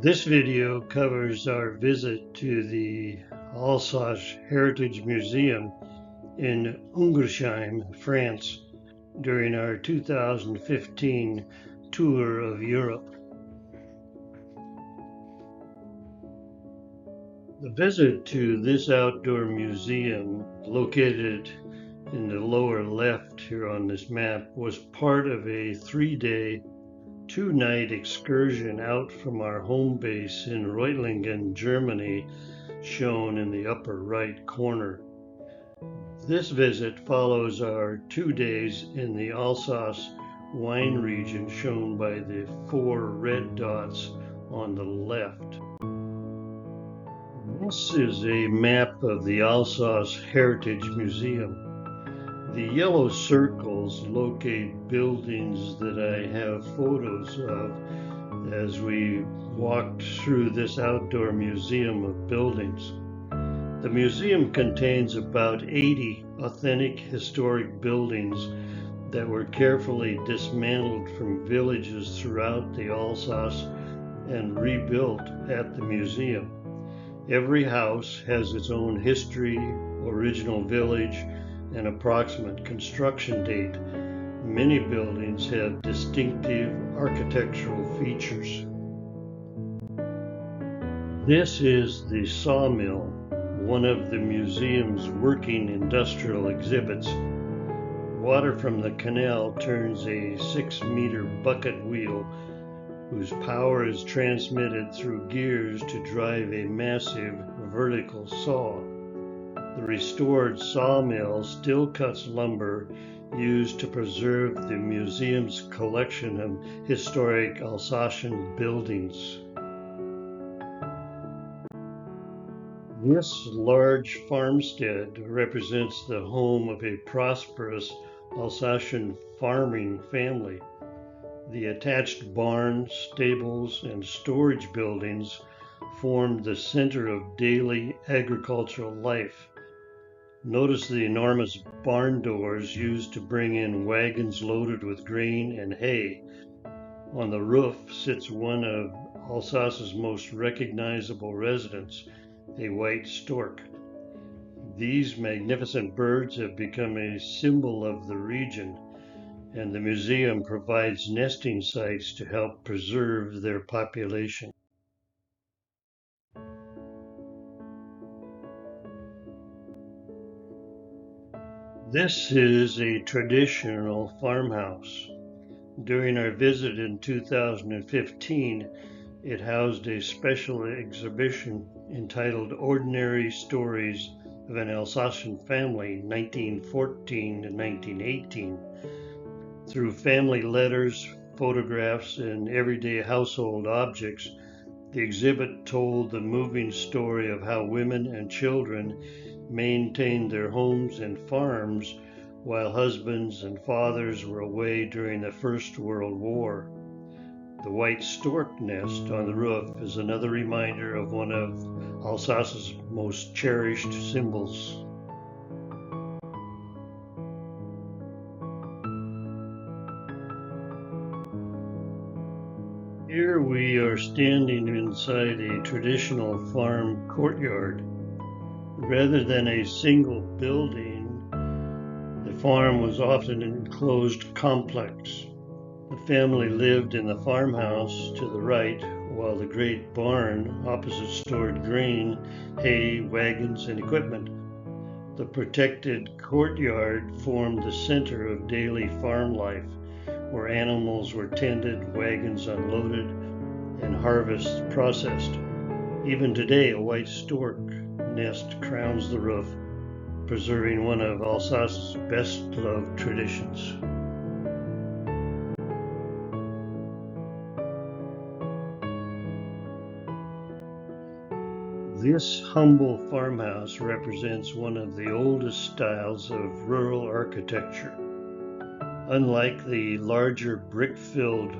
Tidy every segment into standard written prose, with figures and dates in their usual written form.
This video covers our visit to the Alsace Heritage Museum in Ungersheim, France, during our 2015 tour of Europe. The visit to this outdoor museum, located in the lower left here on this map, was part of a 3-day, 2-night excursion out from our home base in Reutlingen, Germany, shown in the upper right corner. This visit follows our 2 days in the Alsace wine region, shown by the 4 red dots on the left. This is a map of the Alsace Heritage Museum. The yellow circles locate buildings that I have photos of as we walked through this outdoor museum of buildings. The museum contains about 80 authentic historic buildings that were carefully dismantled from villages throughout the Alsace and rebuilt at the museum. Every house has its own history, original village, and approximate construction date. Many buildings have distinctive architectural features. This is the sawmill, one of the museum's working industrial exhibits. Water from the canal turns a 6-meter bucket wheel whose power is transmitted through gears to drive a massive vertical saw. The restored sawmill still cuts lumber used to preserve the museum's collection of historic Alsatian buildings. This large farmstead represents the home of a prosperous Alsatian farming family. The attached barns, stables, and storage buildings formed the center of daily agricultural life. Notice the enormous barn doors used to bring in wagons loaded with grain and hay. On the roof sits one of Alsace's most recognizable residents, a white stork. These magnificent birds have become a symbol of the region, and the museum provides nesting sites to help preserve their population. This is a traditional farmhouse. During our visit in 2015, it housed a special exhibition entitled Ordinary Stories of an Alsatian Family, 1914 to 1918. Through family letters, photographs, and everyday household objects, the exhibit told the moving story of how women and children maintained their homes and farms while husbands and fathers were away during the First World War. The white stork nest on the roof is another reminder of one of Alsace's most cherished symbols. Here we are standing inside a traditional farm courtyard. Rather than a single building, the farm was often an enclosed complex. The family lived in the farmhouse to the right, while the great barn opposite stored grain, hay, wagons, and equipment. The protected courtyard formed the center of daily farm life, where animals were tended, wagons unloaded, and harvests processed. Even today, a white stork nest crowns the roof, preserving one of Alsace's best-loved traditions. This humble farmhouse represents one of the oldest styles of rural architecture. Unlike the larger brick-filled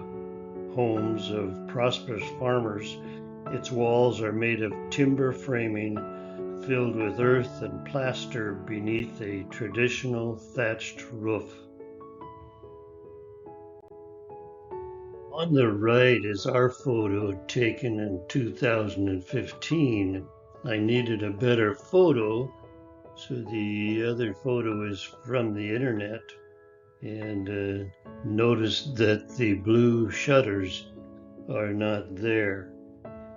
homes of prosperous farmers, its walls are made of timber framing filled with earth and plaster beneath a traditional thatched roof. On the right is our photo taken in 2015. I needed a better photo, so the other photo is from the internet. And notice that the blue shutters are not there.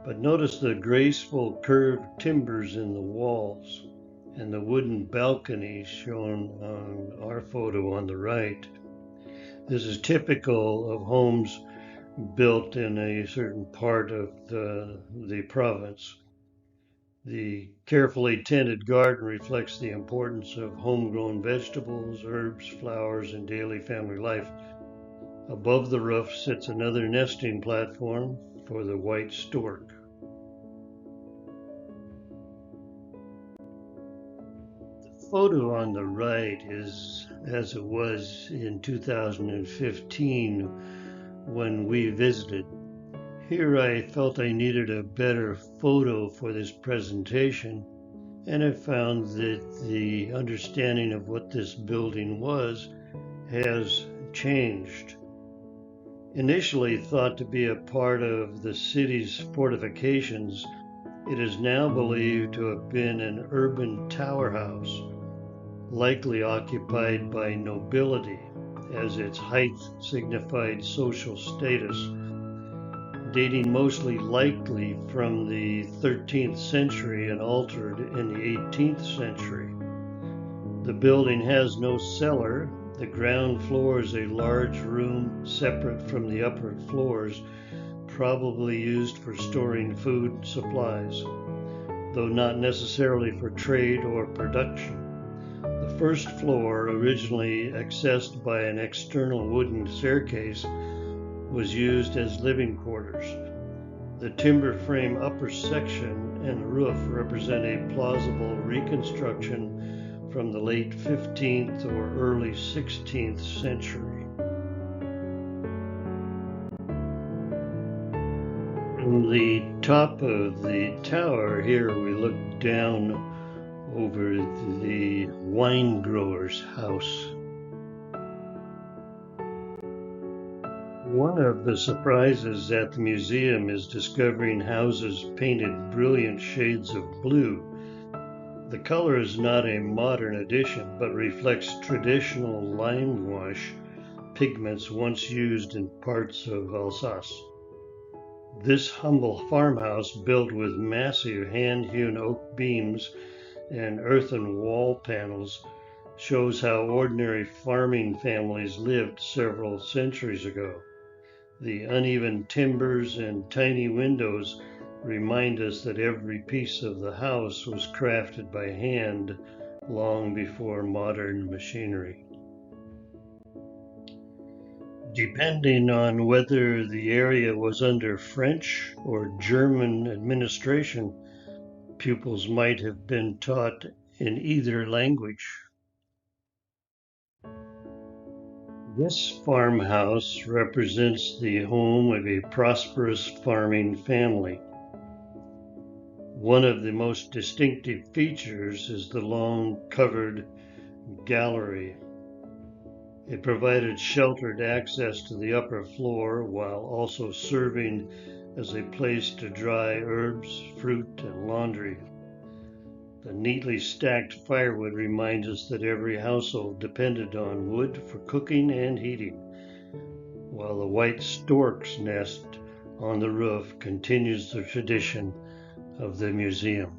But notice the graceful curved timbers in the walls and the wooden balcony shown on our photo on the right. This is typical of homes built in a certain part of the province. The carefully tended garden reflects the importance of homegrown vegetables, herbs, flowers, and daily family life. Above the roof sits another nesting platform for the white stork. The photo on the right is as it was in 2015 when we visited. Here I felt I needed a better photo for this presentation, and I found that the understanding of what this building was has changed. Initially thought to be a part of the city's fortifications, it is now believed to have been an urban tower house, likely occupied by nobility, as its height signified social status, dating mostly likely from the 13th century and altered in the 18th century. The building has no cellar. The ground floor is a large room separate from the upper floors, probably used for storing food supplies, though not necessarily for trade or production. The first floor, originally accessed by an external wooden staircase, was used as living quarters. The timber frame upper section and roof represent a plausible reconstruction from the late 15th or early 16th century. From the top of the tower here we look down over the wine grower's house. One of the surprises at the museum is discovering houses painted brilliant shades of blue. The color is not a modern addition, but reflects traditional lime wash pigments once used in parts of Alsace. This humble farmhouse, built with massive hand-hewn oak beams and earthen wall panels, shows how ordinary farming families lived several centuries ago. The uneven timbers and tiny windows remind us that every piece of the house was crafted by hand long before modern machinery. Depending on whether the area was under French or German administration, pupils might have been taught in either language. This farmhouse represents the home of a prosperous farming family. One of the most distinctive features is the long covered gallery. It provided sheltered access to the upper floor while also serving as a place to dry herbs, fruit, and laundry. The neatly stacked firewood reminds us that every household depended on wood for cooking and heating, while the white stork's nest on the roof continues the tradition of the museum.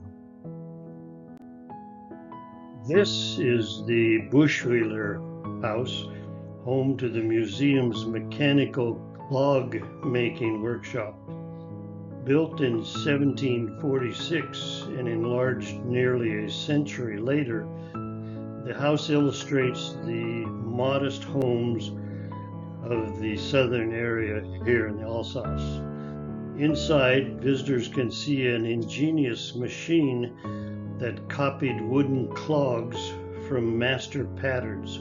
This is the Bushwheeler house, home to the museum's mechanical clog making workshop. Built in 1746 and enlarged nearly a century later, the house illustrates the modest homes of the southern area here in Alsace. Inside, visitors can see an ingenious machine that copied wooden clogs from master patterns,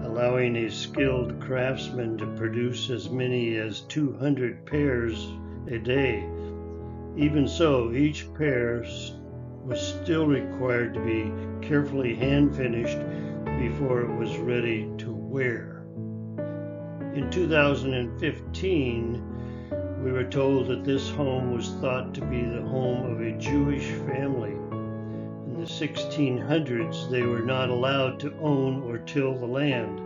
allowing a skilled craftsman to produce as many as 200 pairs a day. Even so, each pair was still required to be carefully hand finished before it was ready to wear. In 2015, we were told that this home was thought to be the home of a Jewish family. In the 1600s, they were not allowed to own or till the land,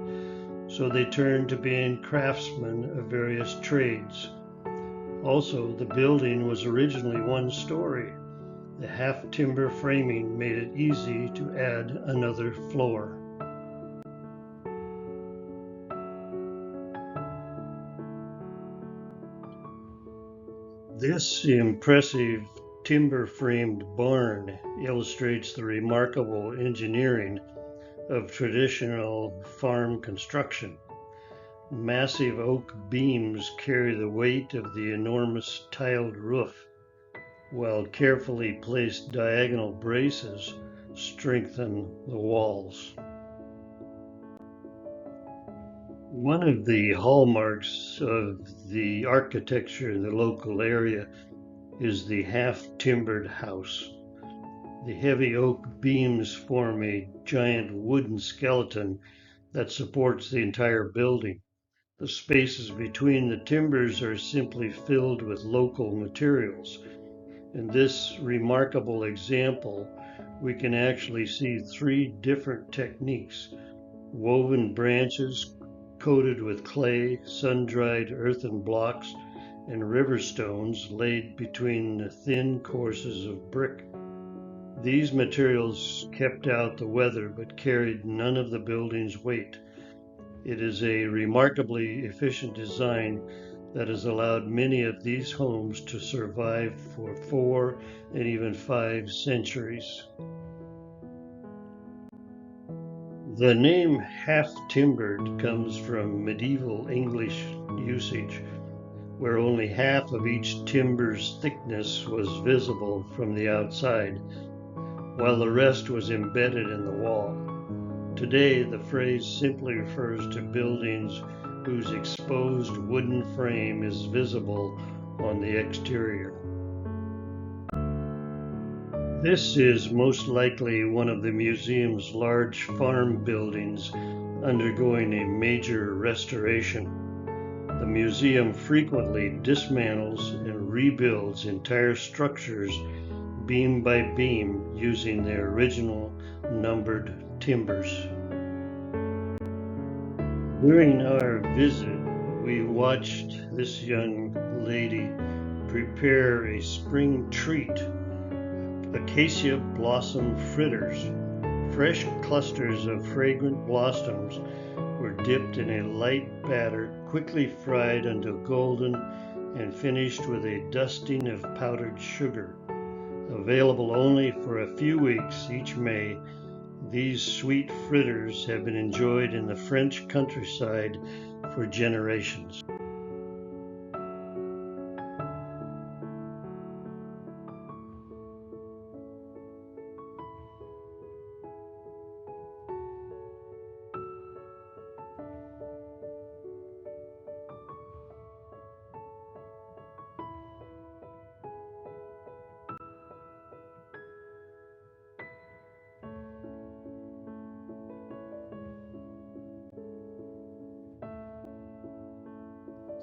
so they turned to being craftsmen of various trades. Also, the building was originally one story. The half-timber framing made it easy to add another floor. This impressive timber-framed barn illustrates the remarkable engineering of traditional farm construction. Massive oak beams carry the weight of the enormous tiled roof, while carefully placed diagonal braces strengthen the walls. One of the hallmarks of the architecture in the local area is the half-timbered house. The heavy oak beams form a giant wooden skeleton that supports the entire building. The spaces between the timbers are simply filled with local materials. In this remarkable example, we can actually see three different techniques: woven branches coated with clay, sun-dried earthen blocks, and river stones laid between the thin courses of brick. These materials kept out the weather but carried none of the building's weight. It is a remarkably efficient design that has allowed many of these homes to survive for 4 and even 5 centuries. The name half-timbered comes from medieval English usage, where only half of each timber's thickness was visible from the outside, while the rest was embedded in the wall. Today, the phrase simply refers to buildings whose exposed wooden frame is visible on the exterior. This is most likely one of the museum's large farm buildings undergoing a major restoration. The museum frequently dismantles and rebuilds entire structures beam by beam using their original numbered timbers. During our visit, we watched this young lady prepare a spring treat: acacia blossom fritters. Fresh clusters of fragrant blossoms were dipped in a light batter, quickly fried until golden, and finished with a dusting of powdered sugar. Available only for a few weeks each May, these sweet fritters have been enjoyed in the French countryside for generations.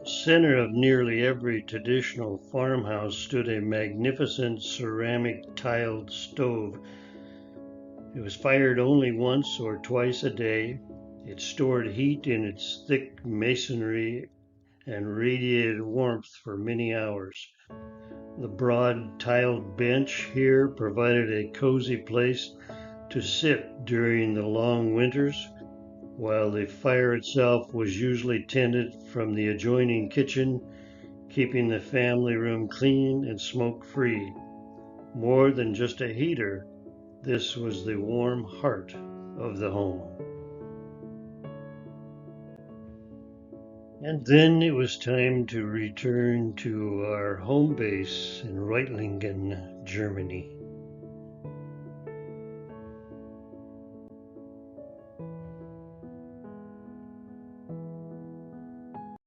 The center of nearly every traditional farmhouse stood a magnificent ceramic tiled stove. It was fired only once or twice a day. It stored heat in its thick masonry and radiated warmth for many hours. The broad tiled bench here provided a cozy place to sit during the long winters, while the fire itself was usually tended from the adjoining kitchen, keeping the family room clean and smoke-free. More than just a heater, this was the warm heart of the home. And then it was time to return to our home base in Reutlingen, Germany.